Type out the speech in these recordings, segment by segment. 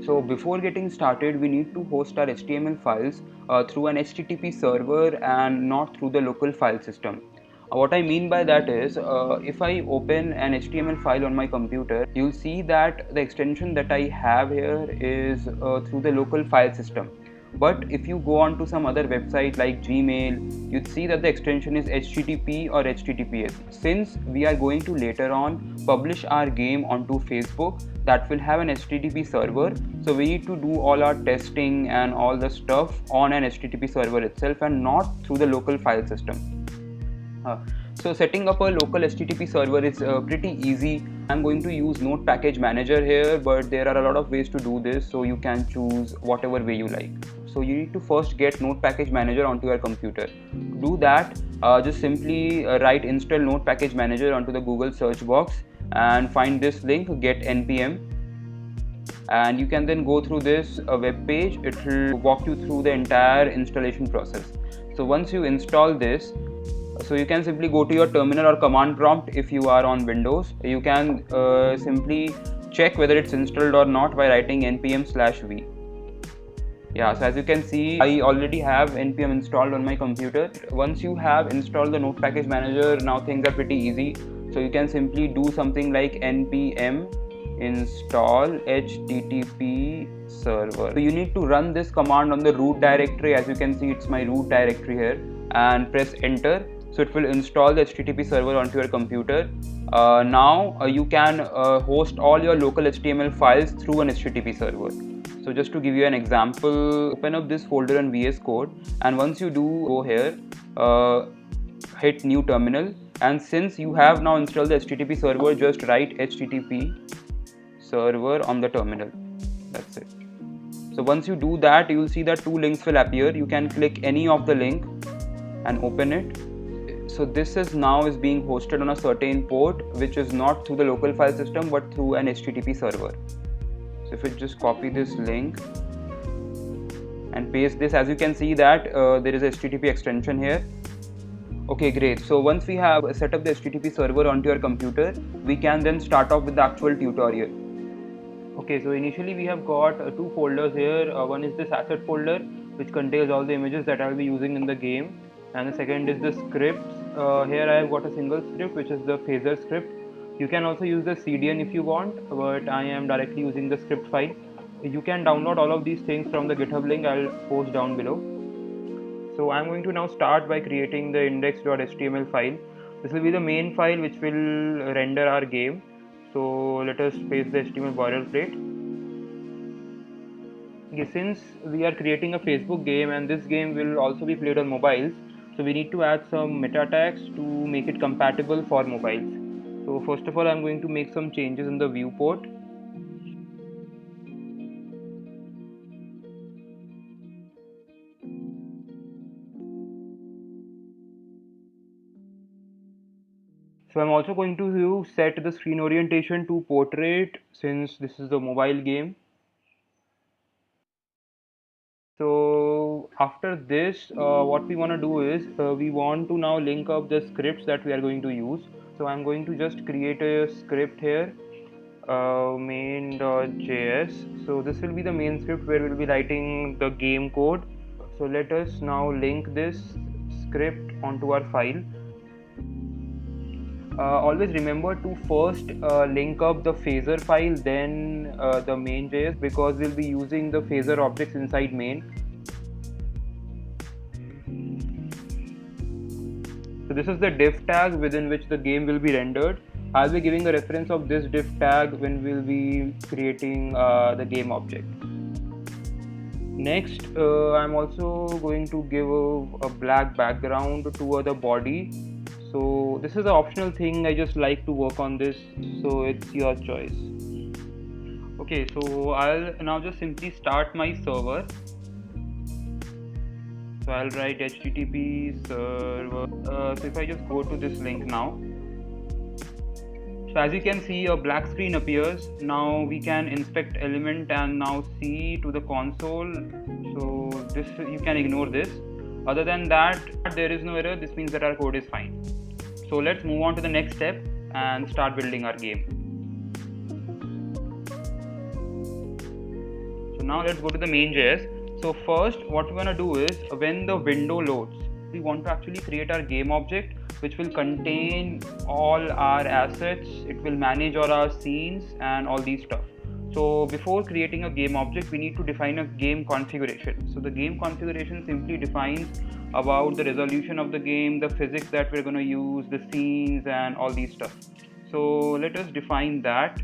So before getting started, we need to host our HTML files through an HTTP server and not through the local file system. What I mean by that is, if I open an HTML file on my computer, you'll see that the extension that I have here is through the local file system. But if you go on to some other website like Gmail, you'd see that the extension is HTTP or HTTPS. Since we are going to later on publish our game onto Facebook, that will have an HTTP server, so we need to do all our testing and all the stuff on an HTTP server itself and not through the local file system. So setting up a local HTTP server is pretty easy. I'm going to use Node Package Manager here, but there are a lot of ways to do this, so you can choose whatever way you like. So you need to first get Node Package Manager onto your computer. To do that, just simply write install Node Package Manager onto the Google search box and find this link, get npm, and you can then go through this web page. It will walk you through the entire installation process. So once you install this, so you can simply go to your terminal or command prompt. If you are on Windows, you can simply check whether it's installed or not by writing npm/v. Yeah, so as you can see, I already have npm installed on my computer. Once you have installed the Node Package Manager, now things are pretty easy. So you can simply do something like npm install http server. So you need to run this command on the root directory. As you can see, it's my root directory here, and press enter. So it will install the HTTP server onto your computer. Now you can host all your local HTML files through an HTTP server. So just to give you an example, open up this folder in VS Code, and once you do, go here, hit new terminal, and since you have now installed the HTTP server, just write HTTP server on the terminal. That's it. So once you do that, you will see that two links will appear. You can click any of the link and open it. So this is now being hosted on a certain port, which is not through the local file system but through an HTTP server. So if you just copy this link and paste this, as you can see that there is a HTTP extension here. Okay, great. So once we have set up the HTTP server onto your computer, we can then start off with the actual tutorial. Okay, so initially we have got two folders here. One is this asset folder, which contains all the images that I will be using in the game, and the second is the scripts. Here I have got a single script, which is the phaser script. You can also use the CDN if you want, but I am directly using the script file. You can download all of these things from the GitHub link I'll post down below. So I'm going to now start by creating the index.html file. This will be the main file which will render our game. So let us paste the HTML boilerplate. Okay, since we are creating a Facebook game and this game will also be played on mobiles, so we need to add some meta tags to make it compatible for mobiles. So first of all, I'm going to make some changes in the viewport. So I'm also going to set the screen orientation to portrait, since this is a mobile game. So after this, what we want to do is we want to now link up the scripts that we are going to use. So I'm going to just create a script here, main.js. So this will be the main script where we'll be writing the game code. So let us now link this script onto our file. Always remember to first link up the phaser file, then the main.js, because we'll be using the phaser objects inside main. So this is the div tag within which the game will be rendered. I'll be giving a reference of this div tag when we'll be creating the game object. Next, I'm also going to give a black background to the body. So this is an optional thing, I just like to work on this, so it's your choice. Okay, so I'll now just simply start my server. So I'll write HTTP server. So if I just go to this link now, so as you can see, a black screen appears. Now we can inspect element and now see to the console. So this, you can ignore this. Other than that, there is no error. This means that our code is fine. So let's move on to the next step and start building our game. So now let's go to the main.js. So first what we want to do is, when the window loads, we want to actually create our game object which will contain all our assets. It will manage all our scenes and all these stuff. So before creating a game object, we need to define a game configuration. So the game configuration simply defines about the resolution of the game, the physics that we're going to use, the scenes and all these stuff. So let us define that.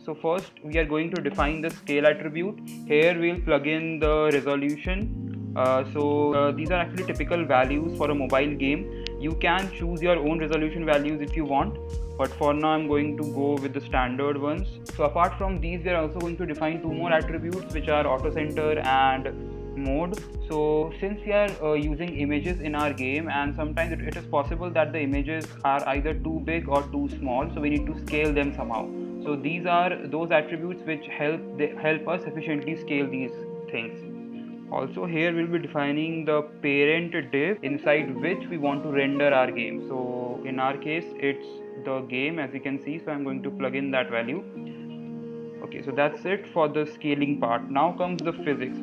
So first we are going to define the scale attribute. Here we'll plug in the resolution. These are actually typical values for a mobile game. You can choose your own resolution values if you want, but for now I'm going to go with the standard ones. So apart from these, we are also going to define two more attributes, which are auto center and mode. So since we are using images in our game, and sometimes it is possible that the images are either too big or too small, so we need to scale them somehow. So these are those attributes which help us efficiently scale these things. Also here we'll be defining the parent div inside which we want to render our game. So in our case it's the game, as you can see, so I'm going to plug in that value. Okay, so that's it for the scaling part. Now comes the physics.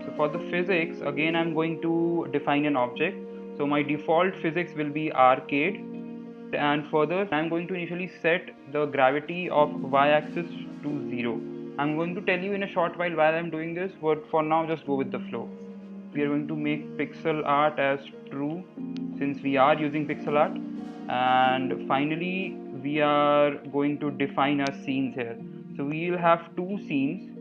So for the physics, again I'm going to define an object. So my default physics will be arcade, and further I'm going to initially set the gravity of y-axis to 0. I'm going to tell you in a short while I'm doing this, but for now just go with the flow. We are going to make pixel art as true since we are using pixel art, and finally we are going to define our scenes here. So we will have two scenes.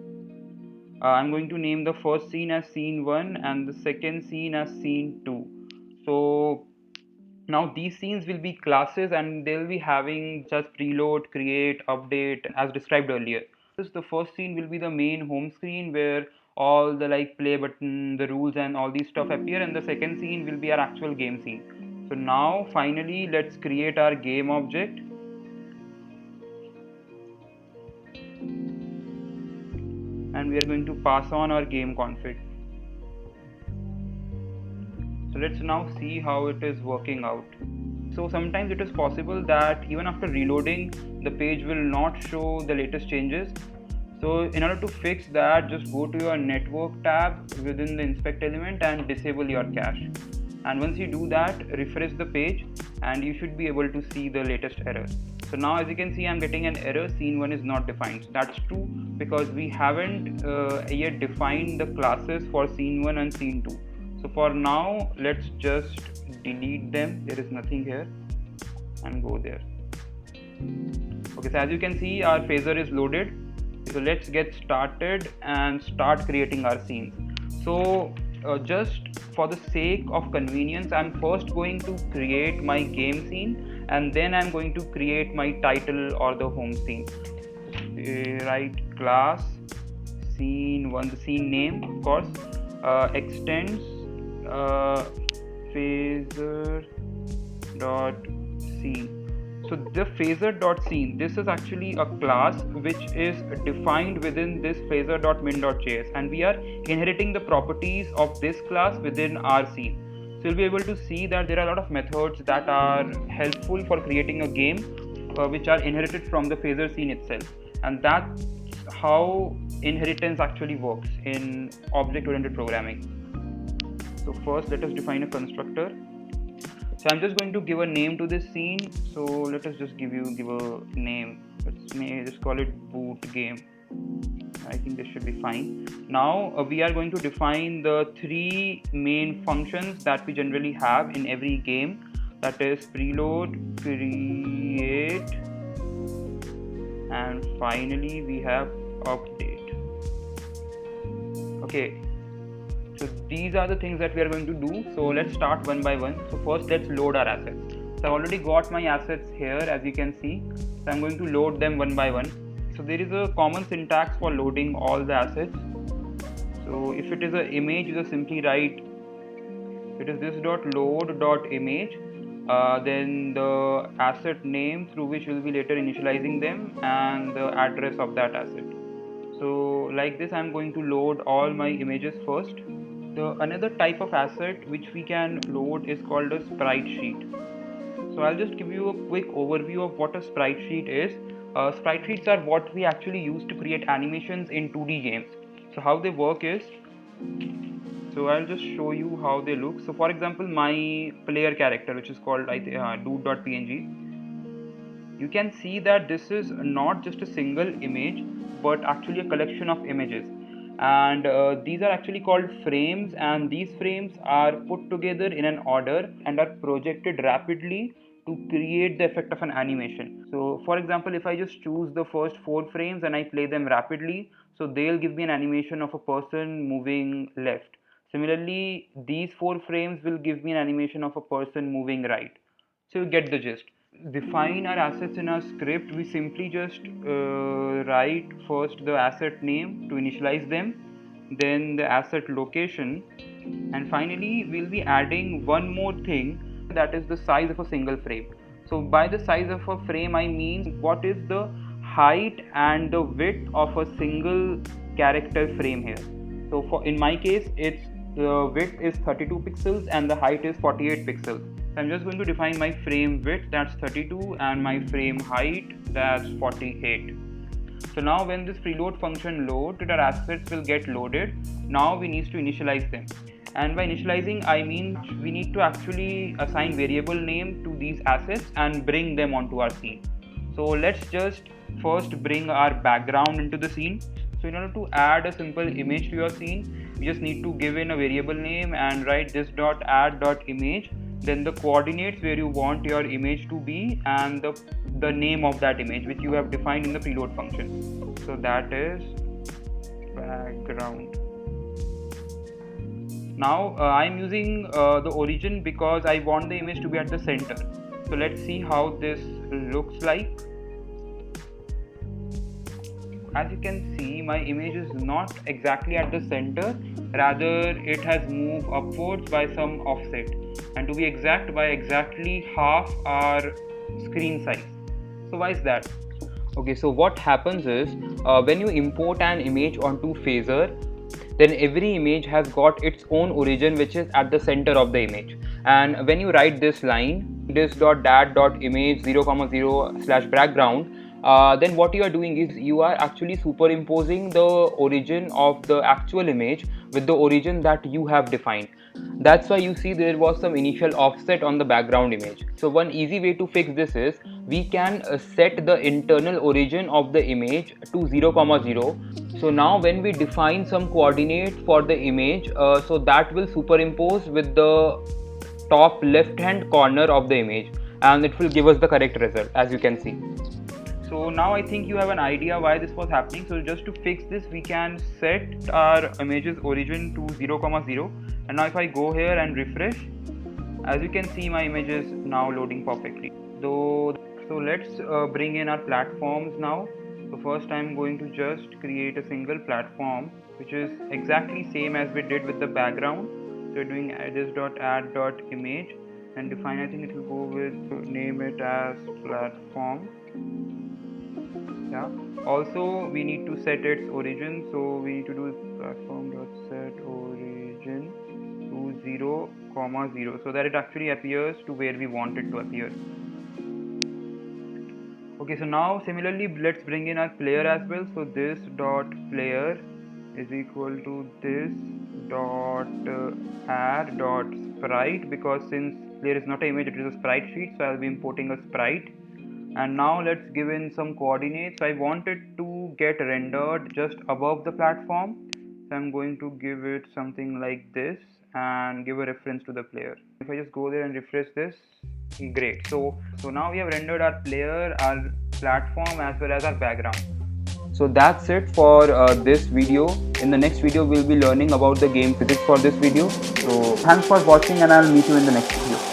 I'm going to name the first scene as scene 1 and the second scene as scene 2. So now these scenes will be classes and they'll be having just preload, create, update as described earlier. The first scene will be the main home screen where all the like play button, the rules and all these stuff appear, and the second scene will be our actual game scene. So now finally let's create our game object. And we are going to pass on our game config. So let's now see how it is working out. So sometimes it is possible that even after reloading, the page will not show the latest changes. So in order to fix that, just go to your network tab within the inspect element and disable your cache. And once you do that, refresh the page and you should be able to see the latest error. So now as you can see, I'm getting an error, scene 1 is not defined. So that's true because we haven't yet defined the classes for scene 1 and scene 2. So for now, let's just delete them. There is nothing here and go there. Okay, so as you can see, our phaser is loaded. So let's get started and start creating our scenes. So just for the sake of convenience, I'm first going to create my game scene and then I'm going to create my title or the home scene. Write class scene1, the scene name of course, extends phaser dot scene. So the phaser dot scene, this is actually a class which is defined within this phaser dot min.js, and we are inheriting the properties of this class within our scene. So you'll be able to see that there are a lot of methods that are helpful for creating a game which are inherited from the phaser scene itself, and that's how inheritance actually works in object-oriented programming. So first let us define a constructor. So I'm just going to give a name to this scene. So let us just give a name. Let's call it boot game. I think this should be fine. Now we are going to define the three main functions that we generally have in every game. That is preload, create, and finally we have update. Okay. So these are the things that we are going to do. So let's start one by one. So first let's load our assets. So I've already got my assets here, as you can see. So I'm going to load them one by one. So there is a common syntax for loading all the assets. So if it is an image, you just simply write, it is this dot load dot image, then the asset name through which we'll be later initializing them and the address of that asset. So like this, I'm going to load all my images first. The another type of asset which we can load is called a sprite sheet. So I'll just give you a quick overview of what a sprite sheet is. Sprite sheets are what we actually use to create animations in 2D games. So how they work is, so I'll just show you how they look. So for example, my player character, which is called dude.png, you can see that this is not just a single image but actually a collection of images, and these are actually called frames, and these frames are put together in an order and are projected rapidly to create the effect of an animation. So for example, if I just choose the first 4 frames and I play them rapidly, so they'll give me an animation of a person moving left. Similarly, these 4 frames will give me an animation of a person moving right. So you get the gist. Define our assets in our script. We simply just write first the asset name to initialize them, then the asset location, and finally we'll be adding one more thing, that is the size of a single frame. So by the size of a frame I mean what is the height and the width of a single character frame here. So for in my case, it's the width is 32 pixels and the height is 48 pixels. So I'm just going to define my frame width, that's 32, and my frame height, that's 48. So now when this preload function loads, our assets will get loaded. Now we need to initialize them. And by initializing I mean we need to actually assign variable name to these assets and bring them onto our scene. So let's just first bring our background into the scene. So in order to add a simple image to your scene, you just need to give in a variable name and write this dot add dot image, then the coordinates where you want your image to be, and the name of that image which you have defined in the preload function. So that is background. Now I'm using the origin because I want the image to be at the center. So let's see how this looks like. As you can see, my image is not exactly at the center, rather it has moved upwards by some offset, and to be exact, by exactly half our screen size. So why is that? Okay, so what happens is when you import an image onto Phaser, then every image has got its own origin which is at the center of the image. And when you write this line, this.dat.image 0,0/background, then what you are doing is you are actually superimposing the origin of the actual image with the origin that you have defined. That's why you see there was some initial offset on the background image. So one easy way to fix this is we can set the internal origin of the image to 0,0. So now when we define some coordinate for the image, so that will superimpose with the top left hand corner of the image, and it will give us the correct result, as you can see. So now I think you have an idea why this was happening. So just to fix this, we can set our image's origin to 0,0, and now if I go here and refresh, as you can see my image is now loading perfectly. So let's bring in our platforms now. So first I'm going to just create a single platform which is exactly same as we did with the background. So we're doing this.add.image and define, I think it will go with, name it as platform. Yeah. Also we need to set its origin, so we need to do platform.set origin to 0,0 so that it actually appears to where we want it to appear. Okay, so now similarly let's bring in our player as well. So this dot player is equal to this dot add dot sprite, because since there is not an image, it is a sprite sheet, so I'll be importing a sprite. And now let's give in some coordinates. I want it to get rendered just above the platform, so I'm going to give it something like this and give a reference to the player. If I just go there and refresh this, great. So now we have rendered our player, our platform, as well as our background. So that's it for this video. In the next video we'll be learning about the game physics for this video. So thanks for watching, and I'll meet you in the next video.